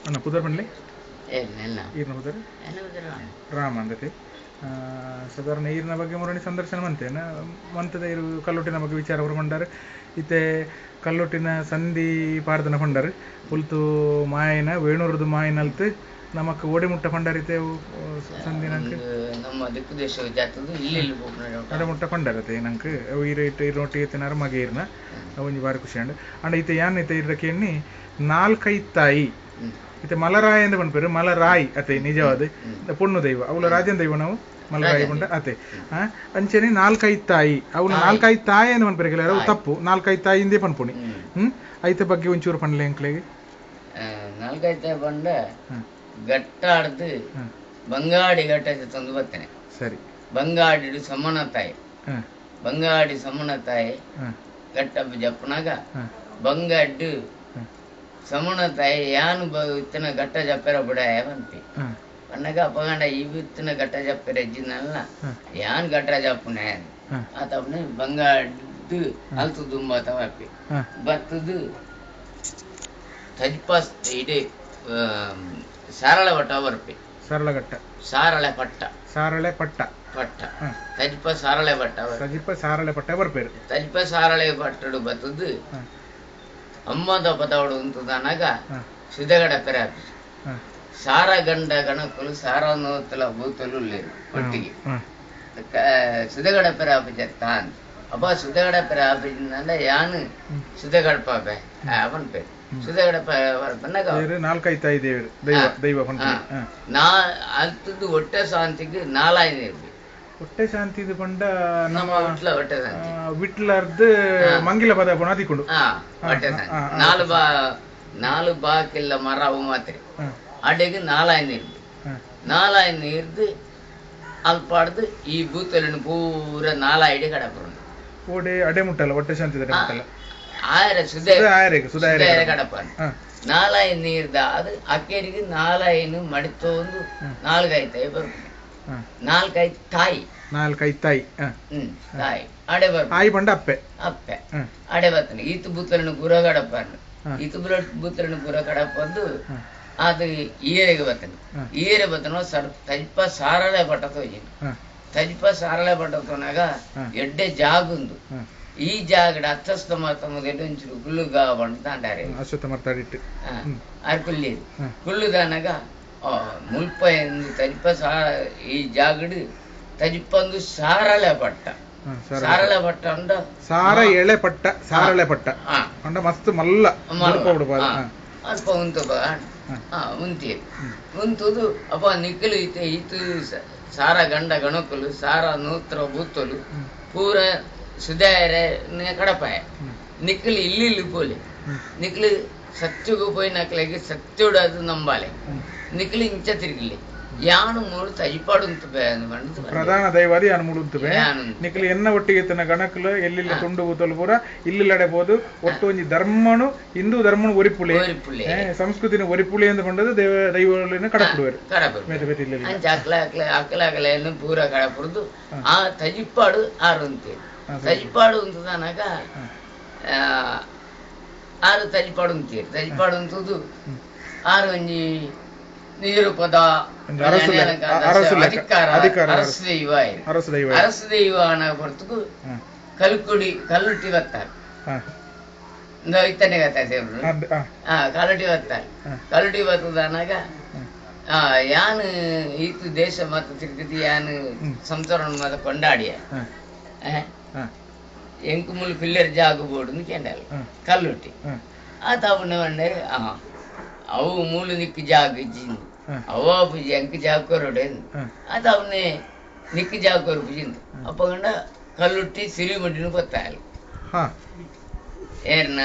ಅಣ್ಣ ಪುದರ್ ಬನ್ನಿ ಈರ್ನ ಪುದರ್ ರಾಮ ಅಂದತೆ ಸಾಧಾರಣ ಈರ್ನ ಬಗ್ಗೆ ಮೊರಣಿ ಸಂದರ್ಶನ ಮಂತೇನ ಮಂತದ ಇರು ಕಲ್ಲೊಟ್ಟಿನ ಬಗ್ಗೆ ವಿಚಾರ ಬರ್ಕೊಂಡಾರೆ ಇತ್ತೆ ಕಲ್ಲೊಟ್ಟಿನ ಸಂಧಿ ಪಾರ್ದನ ಪಂಡರ್ ಪುಲ್ತು ಮಾಯನ ವೇಣೂರದು ಮಾಯನಲ್ತು ನಮಕ್ ಓಡಿ ಮುಟ್ಟ ಪಂಡರಿತೆ ಸಂಧಿನಂಕ್ ನಮ್ಮ ದಿಕ್ಕು ದೇಶ ಜಾತದು ಇಲ್ಲಿ ಅಡ ಮುಟ್ಟ ಪಂಡರತೆ ನಂಕ್ ಇರೋಟಿ ಎತ್ತಿನಾರ ಮಗೆ ಇರ್ನ ಒಂಜಿ ಬಾರಿ ಖುಷಿ ಅಂಡ್ ಇತ್ತೆ ಯಾನ್ ಇತ್ತೆ ಇರ್ದಕ್ಕೆ ಎಣ್ಣಿ ನಾಲ್ಕೈತಾಯಿ ಇತ್ತೆ ಮಲರಾಯ ಎಂದು ಪನ್ಪೇರು ಮಲರಾಯಿ ಅತೆ ನಿಜವಾದ ಪುಣ್ಣು ದೈವ ಅವಳ ರಾಜನ್ ದೈವ ನಾವು ಮಲರಾಯಿ ಪಂಡ ಅತೆ ಅಂಚನೆ ನಾಲ್ಕೈದು ತಾಯಿ ಅವಳು ನಾಲ್ಕೈದು ತಾಯಿ ಎಂದು ಪನ್ಪೇರು ಕೆಲವರು ಅವು ತಪ್ಪು ನಾಲ್ಕೈದು ತಾಯಿ ಹಿಂದೆ ಪನ್ಪುಣಿ ಐತ ಬಗ್ಗೆ ಒಂಚೂರು ಪಂಡ್ಲೆ ಎಂಕ್ಲೆಗೆ ನಾಲ್ಕೈದು ತಾಯಿ ಪಂಡ ಗಟ್ಟಾಡ್ದು ಬಂಗಾಡಿ ಗಟ್ಟ ತಂದು ಬರ್ತೇನೆ ಸರಿ ಬಂಗಾಡಿ ಸಮ್ಮನ ತಾಯಿ ಬಂಗಾಡಿ ಸಮ್ಮನ ತಾಯಿ ಗಟ್ಟ ಜಪ್ಪನಾಗ ಬಂಗಾಡ್ಡು ಸಮಣ ತಾಯಿ ಯಾನು ಇತ್ತಿನ ಗಟ್ಟ ಜಪ್ಪೆರ ಬಿಡಾಯ ಬಂತಿ ಪನ್ನಗ ಅಪಗಂಡ ಇತ್ತಿನ ಗಟ್ಟ ಜಪ್ಪೆರ ಇಜ್ಜಿನಲ್ಲ ಯಾನ್ ಗಟ್ಟ ಜಪ್ಪನೆ ಆತವನೆ ಬಂಗಾಡ್ದು ಅಲ್ತು ದುಂಬ ತವಪ್ಪಿ ಬತ್ತದು ತಜ್ಪಾಸ್ ಇಡೀ ಸಾರಳ ವಟ ಬರ್ಪಿ ಸರಳಗಟ್ಟ ಸಾರಳೆ ಪಟ್ಟ ಸಾರಳೆ ಪಟ್ಟ ಪಟ್ಟ ತಜ್ಪ ಸಾರಳೆ ಪಟ್ಟ ಸಜಿಪ ಸಾರಳೆ ಪಟ್ಟ ಬರ್ಪೇರು ತಜ್ಪ ಸಾರಳೆ ಪಟ್ಟಡು ಬತ್ತದು ಅಮ್ಮದ ಪದವಡು ಉಂಟುದನಗ ಸಿದಗಡ ಪೆರಾಪಿ ಸಾರ ಗಂಡ ಗಣಕುಲು ಸಾರ ನೋತಲ ಬೂತಲು ಲೇರು ಒಟ್ಟಿಗೆ ಸಿದಗಡ ಪೆರಾಪಿ ಜತ್ತಾನ್ ಅಪ್ಪ ಸಿದಗಡ ಪೆರಾಪಿ ಯಾನು ಸಿದಗಡಪಾಪೆ ಅವನ್ ಪೇರು ಸಿದಗಡ ಪನ್ನಗ ನಾಲ್ಕೈತಾಯಿ ದೇವರು ದೈವ ನಾ ಅಲ್ತದ್ದು ಹೊಟ್ಟೆ ಶಾಂತಿಗೆ ನಾಲಾಯ್ನ ಇರ್ಬೇಕು ಹೊಟ್ಟೆ ಶಾಂತಿ ಇದು ಪಂಡ ನಮ್ಮ ಹೊಟ್ಟೆ ಶಾಂತಿ ವಿಟ್ಲರ್ದು ಮಂಗಿಲ ಪದ ಪುಣ ಅದಿಕೊಂಡು ಹೊಟ್ಟೆ ಶಾಂತಿ ನಾಲು ಬಾಕಿಲ್ಲ ಮರ ಅವು ಮಾತ್ರ ಅಡೆಗೆ ನಾಲಾಯ್ನ ಇರ್ಬೇಕು ನಾಲಾಯ್ನ ಇರ್ದು ಅಲ್ಪಾಡ್ದು ಈ ಬೂತಲಿನ ಪೂರ ನಾಲಾಯ್ಡೆ ಕಡಪುರ ಓಡೆ ಅಡೆ ಮುಟ್ಟಲ್ಲ ಹೊಟ್ಟೆ ಶಾಂತಿ ಮುಟ್ಟಲ್ಲ ಆಯರ ಸುಧಾರ ಕಡಪ ನಾಲಾಯ್ನ ನೀರ್ದ ಅದು ಅಕ್ಕೇರಿಗೆ ನಾಲಾಯ್ನು ಮಡಿತೊಂದು ನಾಲ್ಕೈತಾಯಿ ಬರ್ಬೇಕು ನಾಲ್ಕೈದು ತಾಯಿ ತಾಯಿ ಅಡೆ ಬರ್ಪ ಆಯಿ ಪಂಡ ಅಪ್ಪೆ ಅಪ್ಪೆ ಅಡೆ ಬರ್ತಾನೆ ಈತು ಬೂತಲಿನ ಪೂರ ಕಡಪ ಈತು ಬೂತಲಿನ ಪೂರ ಕಡಪಂದು ಅದು ಈರೆಗೆ ಬರ್ತಾನೆ ಈರೆ ಬರ್ತಾನೋ ತಜ್ಪ ಸಾರಳೆ ಪಟ್ಟ ತೋಜಿನ ತಜ್ಪ ಸಾರಳೆ ಪಟ್ಟ ತೋನಾಗ ಎಡ್ಡೆ ಜಾಗುಂದು ಈ ಜಾಗಡ ಅತ್ತಸ್ತ ಮಾತಮ್ಮದೆಲ್ಲ ಒಂಚೂರು ಕುಳ್ಳುಗ ಬಂದು ತಾಂಡಾರೆ ಕುಳ್ಳಿ ಕುಳ್ಳುದಾನಾಗ ಮುಲ್ಪ ಎಂದು ತಜ್ಪ ಈ ಜಾಗಡು ತಜ್ಪಂದು ಸಾರಳೆ ಪಟ್ಟ ಸಾರಳೆ ಪಟ್ಟ ಅಂಡ ಸಾರ ಎಳೆ ಪಟ್ಟ ಸಾರಳೆ ಪಟ್ಟ ಅಂಡ ಮಸ್ತ್ ಮಲ್ಲ ಅಲ್ಪ ಉಂಟು ಉಂತಿ ಉಂತುದು ಅಪ್ಪ ನಿಕ್ಕಲು ಐತೆ ಈತು ಸಾರ ಗಂಡ ಗಣಕಲು ಸಾರ ನೂತ್ರ ಬೂತಲು ಪೂರ ಸುಧಾರೆ ಕಡಪಾಯ ನಿಕ್ಕಲು ಇಲ್ಲಿ ಪೋಲಿ ನಿಕ್ಕಲು ಸತ್ಯಗೂ ಪೋಯಿ ನಕ್ಲಿಗೆ ಸತ್ಯುಡದು ನಂಬಾಲೆ ನಿಕ್ಕಲು ಇಂಚ ತಿರುಗಿಲಿ ಯಾನು ಮೂಳು ತೈಪಾಡು ಪ್ರಧಾನ ದೈವಾದಿ ಯಾನು ಮೂಳು ನಿಕ್ಕಲು ಎನ್ನ ಒಟ್ಟಿಗೆ ತನ್ನ ಗಣಕಲು ಎಲ್ಲಿಲ್ಲ ತುಂಡು ಬೂತಲು ಪೂರ ಇಲ್ಲಿಲ್ಲಡೆಬಹುದು ಒಟ್ಟು ಒಂಜಿ ಧರ್ಮನು ಹಿಂದೂ ಧರ್ಮನು ಒರಿಪುಳಿ ಸಂಸ್ಕೃತಿನ ಒರಿಪುಳಿ ಎಂದು ಕೊಂಡದು ದೈವಗಳನ್ನು ಕಡಪುಡುವರು ಅಕ್ಕಲ ಪೂರ ಕಡಪುರದು ಆ ತಜಿಪಾಡು ಆರುಂತೆ ತಜಿಪಾಡು ಉಂಟುದನಾಗ ಆರು ತಜಿಪಾಡು ಉಂಟೇರು ತಜಿಪಾಡು ಉಂಟುದು ಆರು ಒಂಜಿ ನೀರು ಪದ ಅಧಿಕಾರ ಅರಸು ದೈವ ಅನ್ನ ಹೊರತು ಕಲ್ಲುಟ್ಟಿ ಬರ್ತಾರೆ ಇತ್ತನೆ ಕಲ್ಲುಟ್ಟಿ ಬರ್ತಾರೆ ಕಲ್ಲುಟ್ಟಿ ಬರ್ತದನಾಗ ಯಾನು ಈತು ದೇಶ ಮತ್ತು ತಿರುಗತಿ ಯಾನು ಸಂಸಾರ ಮತ ಕೊಂಡಾಡಿಯ ಎಂಕು ಮುಲ್ ಪಿಲ್ಲರ್ ಜಾಗಬೋಡು ಕೇಂಡಾಲ ಕಲ್ಲುಟ್ಟಿ ಆತ ಅವಣ್ಣೆ ಅವು ಮೂಲ ನಿಕ್ಕು ಜಾಗ ಇಜ್ಜಿಂದು ಅವ ಪೂಜಿ ಎಂಕ ಜಾಗ ಕೊರಡೆ ಆತ ಅವನ್ನೇ ನಿಕ್ಕು ಜಾಗ ಕೊರ ಪೂಜಿಂದು ಅಪ್ಪಗಂಡ ಕಲ್ಲುಟ್ಟಿ ಸಿರಿಮುಡಿನ ಗೊತ್ತಾಯಲ್ಲ ಏರ್ನ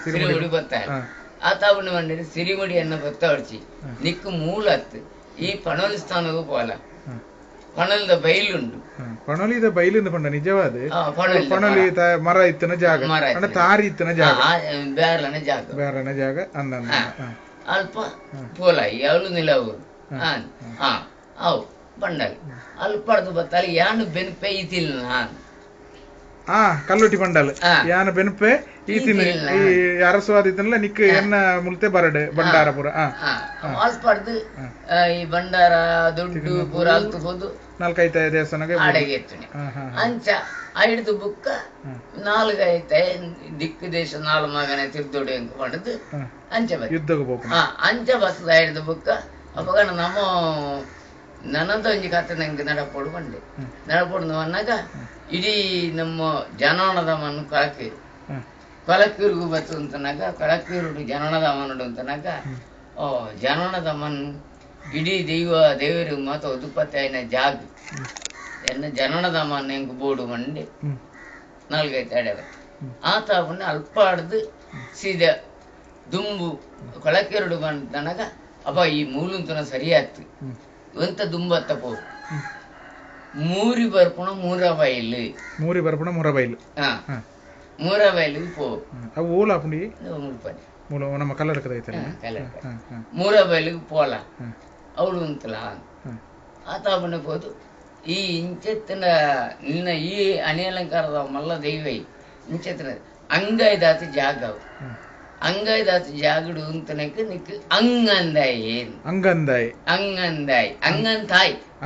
ಸಿರಿಮುಡಿ ಗೊತ್ತಾಯಲ್ಲ ಆತ ಅವಣ್ಣ ಮಂಡಿ ಸಿರಿಮುಡಿ ಅನ್ನ ಗೊತ್ತಾಡ್ಸಿ ನಿಕ್ಕು ಮೂಲ ಹತ್ತು ಈ ಪಣೋಲಿ ಸ್ಥಾನಗೂ ಪೋಲ ಪಣಲ್ದ ಬೈಲುಂಡು ಪಣೊಲಿದ ಬೈಲಿಂದ ಪಂಡ ನಿಜವಾದ ಪಣೊಲಿ ಮರ ಇತ್ತನ ಜಾಗ ತಾರಿ ಇತ್ತನ ಜಾಗ ಬೇರನ ಜಾಗ ಅಂದ ಅಲ್ಪ ಪೋಲಾಯಿ ಅವಳು ನಿಲವರು ಅವು ಪಂಡಲ್ ಅಲ್ಪಡ್ದು ಬತ್ತಲ್ಲಿ ಯಾನು ಬೆನ್ಪೆ ಇತಿಲ್ಲ ನಾನು ಕಲ್ಲುಟ್ಟಿ ಪಂಡಲ್ ಯಾನ ಬೆನ್ಪೆ ಈತಿನ ಈ ಅರಸುವಾದಿತ್ತನಲ್ಲ ನಿಕ್ ಎನ್ನ ಮುಲ್ತೆ ಬರಡ್ ಬಂಡಾರ ಪೂರ ವಾಸ್ಪಾಡ್ದು ಈ ಬಂಡಾರ ದುಡ್ಡು ಪೂರ ಅಲ್ತು ಹೋದು 4-5 ದೇವಸ್ಥಾನಕ್ಕೆ ಅಡೆಗೆ ಎತ್ತುನೆ ಅಂಚ ಐಡ್ದು ಬುಕ್ಕ 4-5 ದಿಕ್ಕು ದೇಶ 4 ಮಗನೆ ತಿರ್ದೋಡಿ ಅಂಕ ಪಂಡದು ಅಂಚ ಬಸ್ ಯುದ್ಧಕ್ಕೆ ಹೋಗ್ಬೇಕು ಅಂಚ ಬಸ್ದ ಐಡ್ದು ಬುಕ್ಕ ಅವಾಗ ನಮ್ಮ ನನ್ನಂತ ಒಂಜಿ ಕತೆ ನಂಗೆ ನಡಪೋಡು ಬಂಡೆ ನಡಪೋಡು ಅನ್ನಗ ಇಡೀ ನಮ್ಮ ಜನನದ ಮಣ್ಣು ಕೊಲಕ್ಕೂರಿಗೂ ಬತ್ತು ಅಂತನಾಗ ಕೊಲಕ್ಕೂರುಡು ಜನನದ ಮಣ್ಣು ಅಂತನಾಗ ಜನನದ ಮಣ್ಣು ಇಡೀ ದೇವರು ಮಾತು ಉದುಪತ್ತೈನ ಜಾಗ ಎನ್ನ ಜನನದ ಮಣ್ಣು ಹೆಂಗ್ ಬೋಡು ಮಂಡೆ 4-5 ಅಡೆ ಆತ ಅವನ್ನ ಅಲ್ಪ ಆಡ್ದು ಸೀದಾ ದುಂಬು ಕೊಳಕೆರಡು ಬಂತನಾಗ ಅಪ್ಪ ಈ ಮೂಲಂತನ ಸರಿಯಾಯ್ತು ಎಂತ ದುಂಬತ್ತ ಪೋ ಮೂರಿ ಬರ್ಪುಣ ಮೂರ ಬೈಲು ಮೂರ ಬೈಲಿಗೆ ಪೋ ಅವು ಓಲ ಪುಂಡಿ ಮೂಲ ನಮ್ಮ ಕಲ್ಲಡ ಮೂರ ಬೈಲಿಗೆ ಪೋಲ ಅವಳು ಅಂತಲ ಆತ ಅವನ ಹೋದು ಈ ಇಂಚೆತ್ತಿನ ನಿನ್ನ ಈ ಅನಿಯಲಂಕಾರದ ಮಲ್ಲ ದೈವೈ ಇಂಚೆತ್ತಿನ ಅಂಗೈದಾತಿ ಜಾಗ ಅಂಗೈದಾತಿ ಜಾಗಡು ಅಂತನಕ್ಕೆ ನಿಕ್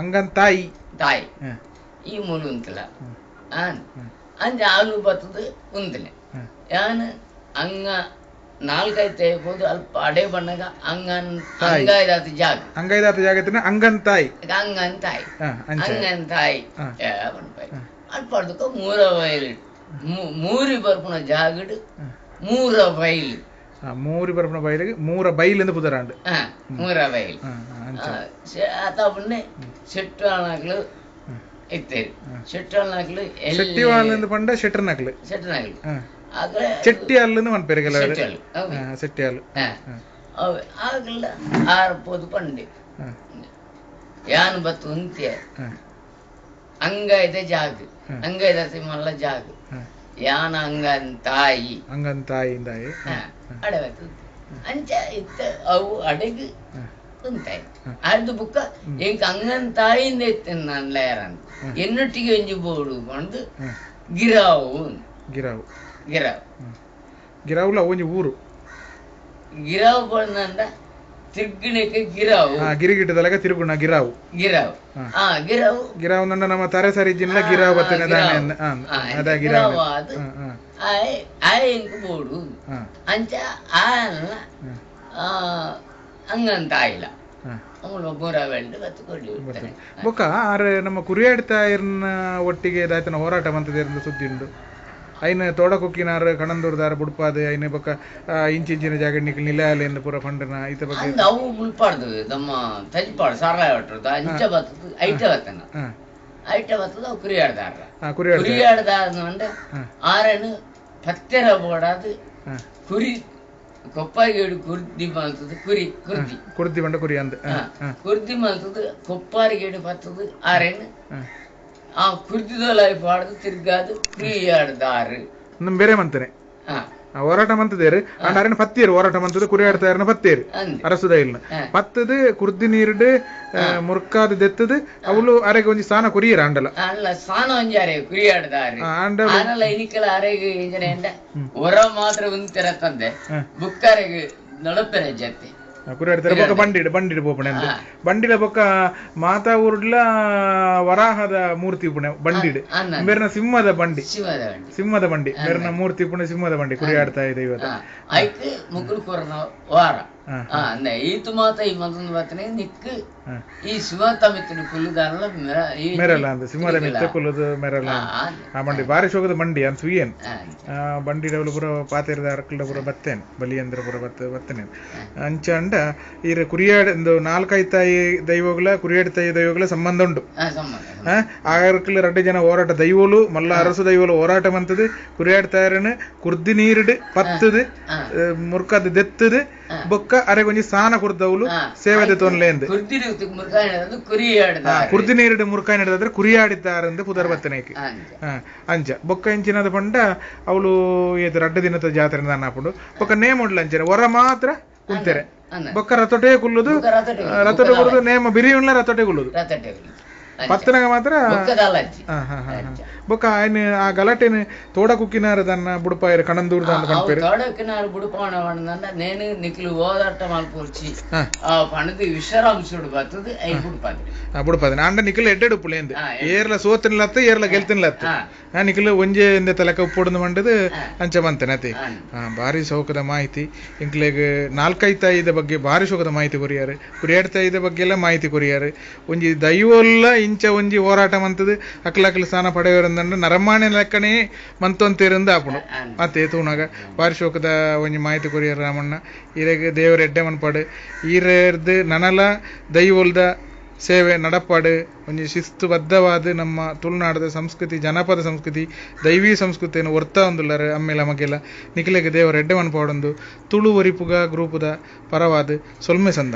ಅಂಗಂದಾಯಿ ತಾಯಿ ಈ ಮೂಲ ಉಂಟಲ್ಲ ಅಂಜ ಆಲು ಬರ್ತದ ಉಂತಲೆ ಯಾನ ಅಂಗ 4-5 ತೆಗೆಬೋದು ಅಲ್ಪ ಅಡೆ ಬಣ್ಣಗ ಅಂಗೈದಾತಿ ಜಾಗ ಅಂಗಂತಾಯಿ ಅಲ್ಪ ಅಡ್ದಕ್ಕ ಮೂರ ಬಯಲು ಮೂರಿ ಬರ್ಪುಣ ಜಾಗಡು ಮೂರ ಬೈಲು ಮೂರಿ ಬರ್ಪುಣ ಬೈಲಿಗೆ ಮೂರ ಬೈಲಿಂದ ಪುದರಾಂಡು ಮೂರ ಬೈಲು ಆತ ಬಣ್ಣೆ ಶೆಟ್ಟು ಅಣಗಳು ಇತ್ತೇರಿ ಶೆಟ್ಟು ಅಣಗಳು ಶೆಟ್ಟಿವಾಲಿಂದ ಪಂಡ ಶೆಟ್ಟರ್ನಕ್ಲು ಚೆಟ್ಟಿ ಅಲ್ಲೂ ಒಂದು ಪೇರು ಕೆಲವರು ಸೆಟ್ಟಿ ಅಲ್ಲು ಆಗಲ್ಲ ಆರ್ಪೋದು ಪಂಡೆ ಯಾನು ಬತ್ತು ಉಂತ್ಯ ಅಂಗೈದೆ ಜಾಗ ಅಂಗೈದತಿ ಮಲ್ಲ ಜಾಗ ಯಾನ ಅಂಗಂತಾಯಿ ಅಡೆ ಬತ್ತು ಅಂಚ ಇತ್ತ ಅವು ಅಡೆಗೆ ಉಂತಾಯಿ ಅದು ಬುಕ್ಕ ಎಂಕ ಅಂಗಂತಾಯಿಂದ ಎತ್ತೇನೆ ನಾನು ಲೇರನ್ ಎನ್ನೊಟ್ಟಿಗೆ ಒಂಜಿ ಬೋಡು ಬಂದು ಗಿರಾವು ಗಿರಾವುಲ ಒಂಜಿ ಊರು ಗಿರಾವು ಬಂದ ತಿರ್ಗಿಣಕ್ಕೆ ಗಿರಾವು ಗಿರಿಗಿಟ್ಟದಲಾಗ ತಿರುಗುಣ ಗಿರಾವು ಗಿರಾವು ನಂಡ ನಮ್ಮ ತಾರೆ ಸರಿ ಜಿಲ್ಲ ಗಿರಾವು ಬರ್ತೇನೆ ಅದ ಗಿರಾವು ಎಂಕ ಬೋಡು ಅಂಚ ಹಂಗಂತ ಆಯಿಲ್ಲ ಬೊಕ್ಕ ಆರೆ ನಮ್ಮ ಕುರಿಯಾಡ್ತಾ ಇರ್ನ ಒಟ್ಟಿಗೆ ದಾಯ್ತನ ಹೋರಾಟ ಮಂತದ ಸುದ್ದಿ ಉಂಡು ಐನ ತೋಡಕೊಕ್ಕಿನಾರ ಕಣಂದೂರ್ದಾರ ಬುಡ್ಪಾದೆ ಐನ ಬೊಕ್ಕ ಇಂಚಿಂಚಿನ ಜಾಗ ನಿಲಯಾಲೆಂದು ಪೂರ ಫಂಡನ ಈತ ಬಗ್ಗೆ ಅವು ಮುಲ್ಪಾಡ್ದು ನಮ್ಮ ತಜ್ಪಾಡು ಸಾರಾಯ ಹೊಟ್ಟದ ಅಂಚ ಬತ್ತದ ಐಟ ಬತ್ತದ ಅವು ಕುರಿಯಾಡ್ದಾರ ಅಂದ್ರೆ ಆರೇನು ಪತ್ತೆರ ಬೋಡಾದು ಕುರಿ ಕೊಪ್ಪಾರಿಗೇಡು ಕುರ್ದಿ ಮಲ್ತದ ಕುರ್ದಿ ಬಂಡ ಕುರಿ ಅಂದ ಕುರ್ದಿ ಮಲ್ತದ ಕೊಪ್ಪಾರಿಗೇಡು ಬತ್ತದ ಆರೇನು ಆ ಕುರ್ದಿದೊಲಾಯಿ ಪಾಡ್ದು ತಿರ್ಗಾದು ಕುರಿಯಾಡ್ದಾರು ಬೇರೆ ಮಂತನೆ ಹೋರಾಟ ಮಂತದೇರು ಅಣ್ಣ ಪತ್ತೇರು ಹೋರಾಟ ಮಂತದ ಕುರಿಯಾಡ್ತಾ ಇರನ ಪತ್ತೇರು ಅರಸುದ ಇಲ್ಲ ಪತ್ತದು ಕುರ್ದಿ ನೀರುಡು ಮುರ್ಕಾದ ದೆತ್ತದು ಅವಳು ಅರೆಗೆ ಒಂಜಿ ಸ್ಥಾನ ಕುರಿಯರ ಅಂಡಲ ಸ್ಥಾನ ಒಂಜಿ ಅರೆ ಕುರಿಯಾಡ್ದಾರು ಆನಲ ಇನಿಕಲ ಅರೆಗೆ ಇಂಜನೆ ಹೊರ ಮಾತ್ರ ಉಂತಿರ ತಂದೆ ಬುಕ್ಕರೆಗೆ ನಡಪೆರೆ ಜತೆ ಕುರಿಯಾಡ್ತಾರೆ ಬೊಕ್ಕ ಬಂಡಿಡು ಪೋಪಣೆ ಅಂದ್ರೆ ಬಂಡಿಲ ಬೊಕ್ಕ ಮಾತಾ ಊರ್ಡ್ಲ ವರಾಹದ ಮೂರ್ತಿ ಪುಣೆ ಬಂಡಿಡು ಬೇರೆನ ಸಿಂಹದ ಬಂಡಿ ಬೇರೆನ ಮೂರ್ತಿ ಪುಣೆ ಸಿಂಹದ ಬಂಡಿ ಕುರಿಯಾಡ್ತಾ ಇದೆ ಇವತ್ತು ಐಕ್ ಮುಗ್ಳು ಕೊರನ ವಾರ ಈತು ಮಾತ ಈ ಮಂದೊಂದು ಬರ್ತನೆ ನಿಕ್ ಈ ಸಿಂಹದ ಮಿತ್ತಿನ ಕುಲ್ಲುದಾನಲ ಮೆರಲ್ಲ ಅಂದ ಸಿಂಹದ ಮಿತ್ತ ಕುಲ್ಲುದು ಮೆರಲ್ಲ ಆ ಬಂಡಿ ಬಾರಿ ಶೋಕದ ಬಂಡಿ ಅಂತ ಸುಯ್ಯನ್ ಬಂಡಿ ಡವಲು ಪುರ ಪಾತೆರದ ಅರಕಲ ಪುರ ಬತ್ತೇನೆ ಬಲಿಯಂದ್ರ ಪುರ ಬತ್ತೇನೆ ಅಂಚ ಅಂಡ ಈ ಕುರಿಯಾಡ ಒಂದು 4-5 ತಾಯಿ ದೈವಗಳ ಕುರಿಯಾಡ ತಾಯಿ ದೈವಗಳ ಸಂಬಂಧ ಉಂಟು ಆರ್ಕಲ್ 2 ಜನ ಹೋರಾಟ ದೈವಲು ಮಲ್ಲ ಅರಸು ದೈವಲು ಹೋರಾಟ ಮಂತದು ಕುರಿಯಾಡ ತಾಯರನು ಕುರ್ದಿ ನೀರುಡು ಪತ್ತದು ಮುರ್ಕದ ದೆತ್ತದು ಬೊಕ್ಕ ಅರೆಗೊಂಜಿ ಸ್ನಾನ ಕುರ್ದವಲು ಸೇವೆದೆ ತೊನ್ಲೆಂದು ಕುರ್ದಿ ನೀರುಡು ಮುರ್ಕಾಯಿ ನಡೆದಾದ್ರೆ ಕುರಿಯಾಡಿದ್ದಾರೆಂದು ಪುದರ್ ಬತ್ತನೇಕೆ ಅಂಚ ಬೊಕ್ಕ ಇಂಚಿನದ ಪಂಡ ಅವಳು ಏತು 2 ದಿನದ ಜಾತ್ರೆ ನಾನಾಪುಂಡು ಬೊಕ್ಕ ನೇಮ್ ಉಂಡ್ಲ ಅಂಚನೆ ಹೊರ ಮಾತ್ರ ಕುಂತೆರೆ ಬೊಕ್ಕ ರತೊಟೆ ಕುಲ್ಲುದು ರತೊಟೆ ಕುಲ್ಲುದು ನೇಮ ಬಿರಿ ಉಣ್ಲ ರತೊಟೆ ಕುಲ್ಲುದು ಪತ್ತನಗ ಮಾತ್ರ ಬೊಕ್ಕ ಆಯ್ನ ಆ ಗಲಾಟೆನ ತೋಡ ಕುಕ್ಕಿನಾರ ದನ್ನ ಬುಡಪಾಯರ ಕಣಂದೂರ್ ದಾನ ಪನ್ಪೇರು ತೋಡಕ್ಕಿನಾರ ಬುಡಪಾಣ ನೇನು ನಿಕ್ಲು ಓದಾಟ ಮಲ್ಪುರ್ಚಿ ಪಣದು ವಿಶ್ರಾಂಸುಡು ಬರ್ತದೆ ಐ ಬುಡಪಾದ್ರಿ ಬುಡಪಾದ್ರಿ ಅಂಡ ನಿಕ್ಲು ಎಡ್ಡೆಡು ಪುಲೇಂದು ಏರ್ಲ ಸೋತನ್ಲತ್ತ ಏರ್ಲ ಗೆಲ್ತನ್ಲತ್ತ ನಿಕ್ಲು ಒಂಜೆ ಇಂದ ತಲಕ ಉಪ್ಪೊಡದು ಮಂಡದು ಅಂಚ ಬಂತೇನೆ ಅತಿ ಭಾರಿ ಶೋಕದ ಮಾಹಿತಿ ಇಂಕ್ಲೆಗ್ 4-5 ತಾಯಿದ ಬಗ್ಗೆ ಭಾರಿ ಶೋಕದ ಮಾಹಿತಿ ಕೊರಿಯಾರು 2 ತಾಯಿದ ಬಗ್ಗೆ ಎಲ್ಲ ಮಾಹಿತಿ ಕೊರಿಯಾರು ಒಂಜಿ ದೈವಲ್ಲ ಇಂಚ ಒಂಜಿ ಹೋರಾಟ ಮಂತದು ಅಕ್ಲಕ್ಲು ಸ್ಥಾನ ಪಡೆಯವರಂದಂಡ ನರಮಾಣೆ ಲೆಕ್ಕನೇ ಮಂತೊಂತೇರಿಂದ ಆಪುಂಡು ಮತ್ತೆ ತೂನಾಗ ಭಾರಿ ಶೋಕದ ಒಂಜಿ ಮಾಹಿತಿ ಕೊರಿಯಾರು ರಾಮಣ್ಣ ಈರೆಗ್ ದೇವರ ಎಡ್ಡೆ ಮನ್ಪಾಡು ಈರ್ದು ನನಲ ದೈವಲ್ದ ಸೇವೆ ನಡಪಾಡು ಒಂಜಿ ಶಿಸ್ತುಬದ್ಧವಾದ ನಮ್ಮ ತುಳುನಾಡದ ಸಂಸ್ಕೃತಿ ಜನಪದ ಸಂಸ್ಕೃತಿ ದೈವೀ ಸಂಸ್ಕೃತಿಯನ್ನು ಒರ್ತಾ ಒಂದುಲ್ಲಾರ ಅಮ್ಮೆಲ ಮಗೆಲ್ಲ ನಿಖಿಲೆಗೆ ದೇವರ ಎಡ್ಡೆ ಮನ್ಪಾಡೊಂದು ತುಳು ಒರಿಪುಗ ಗ್ರೂಪದ ಪರವಾದ ಸೊಲ್ಮೆ ಸಂದ